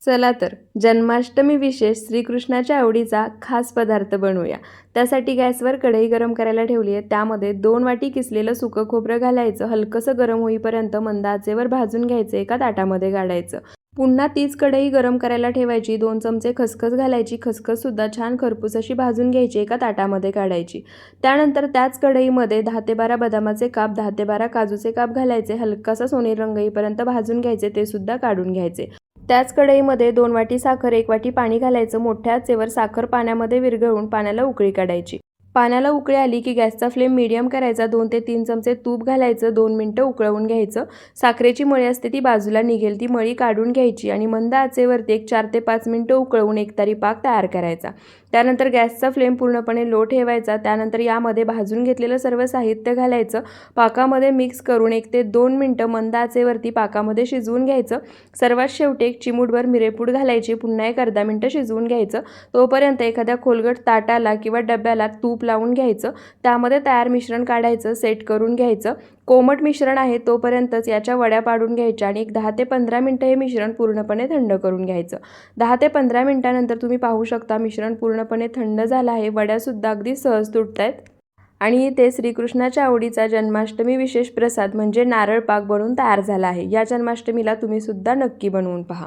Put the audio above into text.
चला तर जन्माष्टमी विशेष श्रीकृष्णाच्या आवडीचा खास पदार्थ बनवूया. त्यासाठी गॅसवर कढई गरम करायला ठेवली आहे. त्यामध्ये 2 वाटी किसलेलं सुकं खोबरं घालायचं. हलकंसं गरम होईपर्यंत मंद आचेवर भाजून घ्यायचं. एका ताटामध्ये काढायचं. पुन्हा तीच कढई गरम करायला ठेवायची. 2 चमचे खसखस घालायची. खसखससुद्धा छान खरपूस अशी भाजून घ्यायची. एका ताटामध्ये काढायची. त्यानंतर त्याच कढईमध्ये 10 ते 12 बदामाचे काप, 10 ते 12 काजूचे काप घालायचे. हलकासा सोनेरी रंग येईपर्यंत भाजून घ्यायचे. ते सुद्धा काढून घ्यायचे. त्याच कढईमध्ये 2 वाटी साखर, 1 वाटी पाणी घालायचं. मोठ्या आचेवर साखर पाण्यामध्ये विरघळवून पाण्याला उकळी काढायची. पाण्याला उकळी आली की गॅसचा फ्लेम मीडियम करायचा. 2 ते 3 चमचे तूप घालायचं. 2 मिनिटं उकळवून घ्यायचं. साखरेची मळी असते ती बाजूला निघेल. ती मळी काढून घ्यायची आणि मंद आचेवरती 4 ते 5 मिनिटं उकळवून एकतारी पाक तयार करायचा. त्यानंतर गॅसचा फ्लेम पूर्णपणे लो ठेवायचा. त्यानंतर यामध्ये भाजून घेतलेलं सर्व साहित्य घालायचं. पाकामध्ये मिक्स करून 1 ते 2 मिनिटं मंद आचेवरती पाकामध्ये शिजवून घ्यायचं. सर्वात शेवटी 1 चिमूटभर मिरेपूड घालायची. पुन्हा एक अर्धा मिनिटं शिजवून घ्यायचं. तोपर्यंत एखाद्या खोलगट ताटाला किंवा डब्याला तूप लावून घ्यायचं. त्यामध्ये तयार मिश्रण काढायचं, सेट करून घ्यायचं. कोमट मिश्रण आहे तोपर्यंतच याच्या वड्या पाडून घ्यायच्या आणि 10 ते 15 मिनिटं हे मिश्रण पूर्णपणे थंड करून घ्यायचं. 10 ते 15 मिनिटांनंतर तुम्ही पाहू शकता मिश्रण पूर्णपणे थंड झालं आहे. वड्यासुद्धा अगदी सहज तुटतायत. आणि इथे श्रीकृष्णाच्या आवडीचा जन्माष्टमी विशेष प्रसाद म्हणजे नारळ पाक बनवून तयार झाला आहे. या जन्माष्टमीला तुम्ही सुद्धा नक्की बनवून पहा.